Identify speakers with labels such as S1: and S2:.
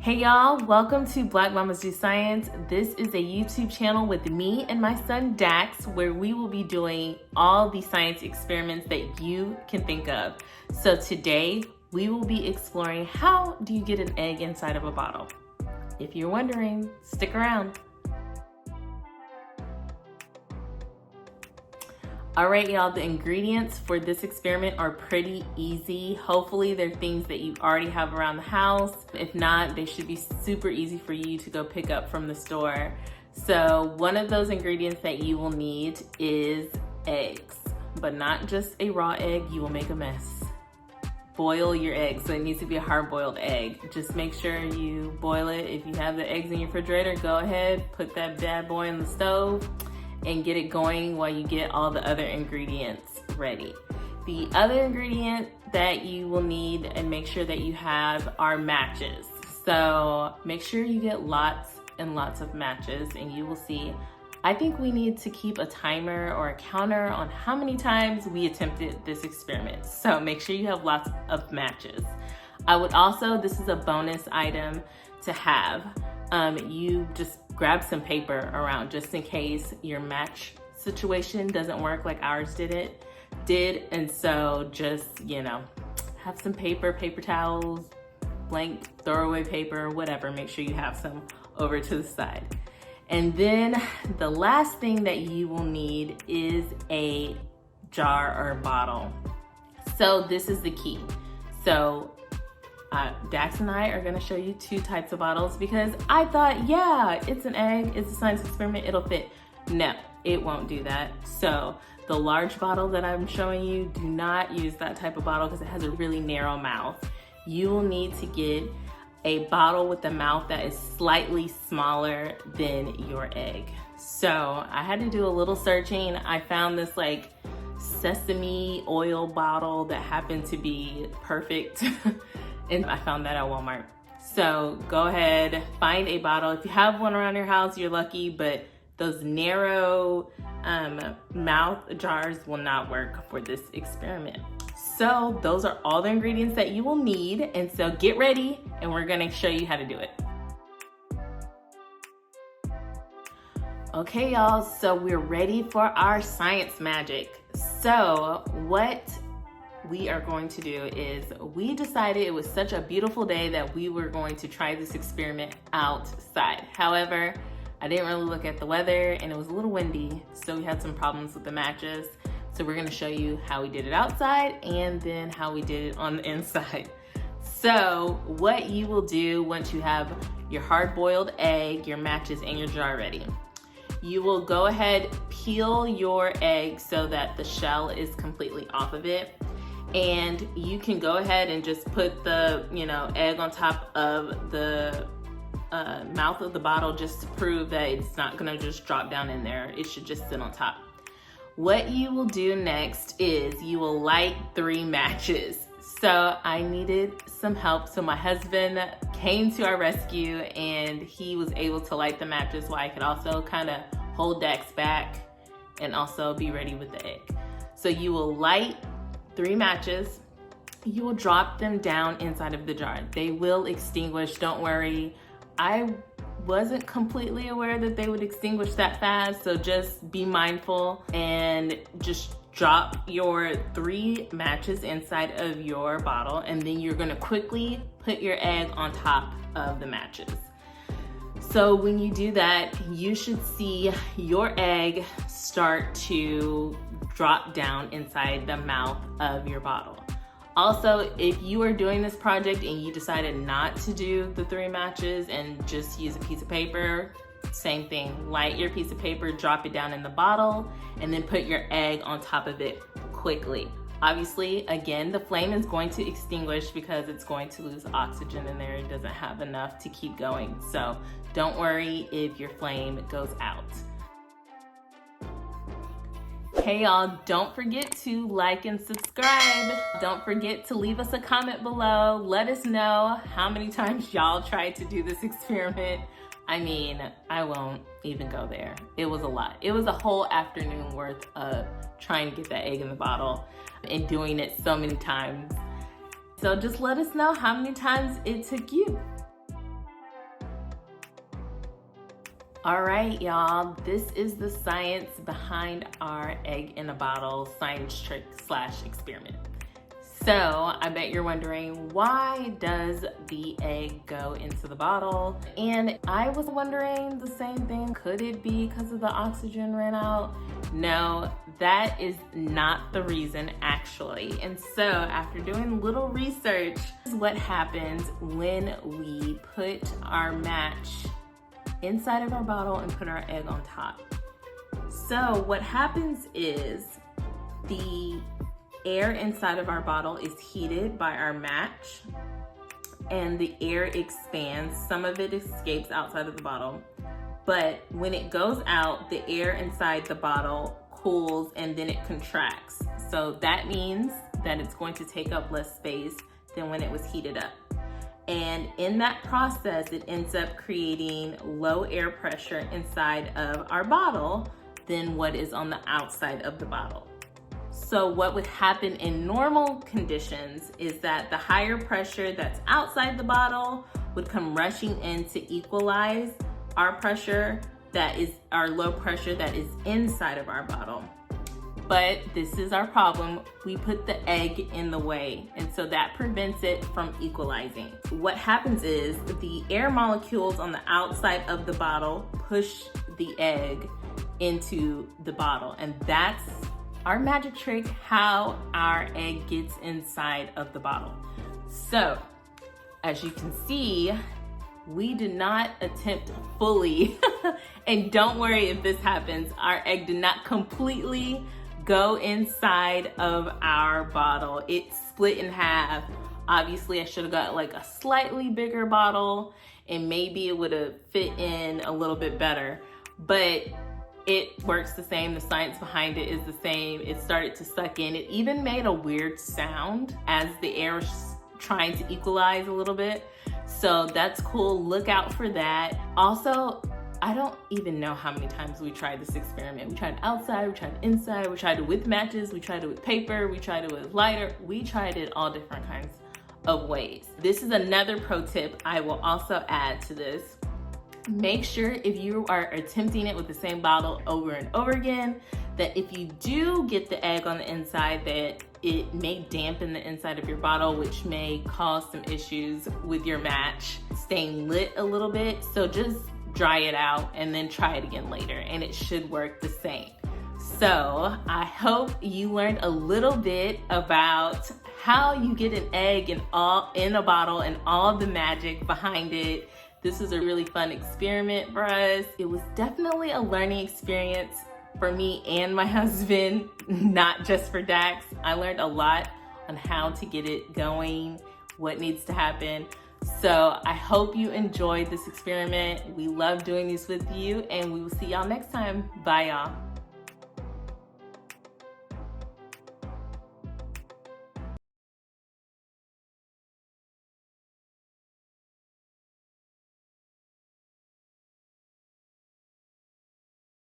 S1: Hey y'all, welcome to Black Mommas Do Science. This is a YouTube channel with me and my son Dax, where we will be doing all the science experiments that you can think of. So today we will be exploring, how do you get an egg inside of a bottle? If you're wondering, stick around. All right, y'all, the ingredients for this experiment are pretty easy. Hopefully they're things that you already have around the house. If not, they should be super easy for you to go pick up from the store. So one of those ingredients that you will need is eggs, but not just a raw egg. You will make a mess. Boil your eggs, so it needs to be a hard-boiled egg. Just make sure you boil it. If you have the eggs in your refrigerator, go ahead, put that bad boy on the stove and get it going while you get all the other ingredients ready. The other ingredient that you will need and make sure that you have are matches. So make sure you get lots and lots of matches, and you will see, I think we need to keep a timer or a counter on how many times we attempted this experiment. So make sure you have lots of matches. I would also, this is a bonus item to have, you just grab some paper around just in case your match situation doesn't work like ours did. And so just, have some paper towels, blank throwaway paper, whatever. Make sure you have some over to the side. And then the last thing that you will need is a jar or a bottle. So this is the key. So Dax and I are gonna show you two types of bottles because I thought, yeah, it's an egg, it's a science experiment, it'll fit. No, it won't do that. So the large bottle that I'm showing you, do not use that type of bottle because it has a really narrow mouth. You will need to get a bottle with a mouth that is slightly smaller than your egg. So I had to do a little searching. I found this like sesame oil bottle that happened to be perfect. And I found that at Walmart. So go ahead, find a bottle. If you have one around your house, you're lucky, but those narrow mouth jars will not work for this experiment. So those are all the ingredients that you will need. And so get ready, and we're gonna show you how to do it. Okay, y'all, so we're ready for our science magic. So what we are going to do is, we decided it was such a beautiful day that we were going to try this experiment outside. However, I didn't really look at the weather and it was a little windy, so we had some problems with the matches. So we're gonna show you how we did it outside and then how we did it on the inside. So what you will do once you have your hard-boiled egg, your matches, and your jar ready, you will go ahead, peel your egg so that the shell is completely off of it. And you can go ahead and just put the, egg on top of the mouth of the bottle just to prove that it's not gonna just drop down in there. It should just sit on top. What you will do next is you will light 3 matches. So I needed some help. So my husband came to our rescue and he was able to light the matches while I could also kind of hold Dax back and also be ready with the egg. So you will light 3 matches. You will drop them down inside of the jar. They will extinguish, don't worry. I wasn't completely aware that they would extinguish that fast, so just be mindful and just drop your 3 matches inside of your bottle, and then you're gonna quickly put your egg on top of the matches. So when you do that, you should see your egg start to drop down inside the mouth of your bottle. Also, if you are doing this project and you decided not to do the 3 matches and just use a piece of paper, same thing. Light your piece of paper, drop it down in the bottle, and then put your egg on top of it quickly. Obviously, again, the flame is going to extinguish because it's going to lose oxygen in there. It doesn't have enough to keep going. So don't worry if your flame goes out. Hey y'all, don't forget to like and subscribe. Don't forget to leave us a comment below. Let us know how many times y'all tried to do this experiment. I mean, I won't even go there. It was a lot. It was a whole afternoon worth of trying to get that egg in the bottle and doing it so many times. So just let us know how many times it took you. All right, y'all, this is the science behind our egg in a bottle science trick / experiment. So I bet you're wondering, why does the egg go into the bottle? And I was wondering the same thing. Could it be because of the oxygen ran out? No, that is not the reason actually. And so after doing a little research, this is what happens when we put our match inside of our bottle and put our egg on top. So what happens is the air inside of our bottle is heated by our match and the air expands. Some of it escapes outside of the bottle, but when it goes out, the air inside the bottle cools and then it contracts. So that means that it's going to take up less space than when it was heated up. And in that process, it ends up creating low air pressure inside of our bottle than what is on the outside of the bottle. So what would happen in normal conditions is that the higher pressure that's outside the bottle would come rushing in to equalize our pressure, that is our low pressure that is inside of our bottle. But this is our problem. We put the egg in the way, and so that prevents it from equalizing. What happens is the air molecules on the outside of the bottle push the egg into the bottle, and that's our magic trick, how our egg gets inside of the bottle. So, as you can see, we did not attempt fully, and don't worry if this happens, our egg did not completely go inside of our bottle. It split in half. Obviously, I should have got like a slightly bigger bottle and maybe it would have fit in a little bit better, but it works the same. The science behind it is the same. It started to suck in. It even made a weird sound as the air was trying to equalize a little bit. So that's cool. Look out for that. Also, I don't even know how many times we tried this experiment. We tried outside, we tried inside, we tried it with matches, we tried it with paper, we tried it with lighter. We tried it all different kinds of ways. This is another pro tip I will also add to this. Make sure if you are attempting it with the same bottle over and over again, that if you do get the egg on the inside, that it may dampen the inside of your bottle, which may cause some issues with your match staying lit a little bit. So just dry it out and then try it again later, and it should work the same. So I hope you learned a little bit about how you get an egg in a bottle and all the magic behind it. This is a really fun experiment for us. It was definitely a learning experience for me and my husband, not just for Dax. I learned a lot on how to get it going, what needs to happen. So I hope you enjoyed this experiment. We love doing these with you, and we will see y'all next time. Bye, y'all.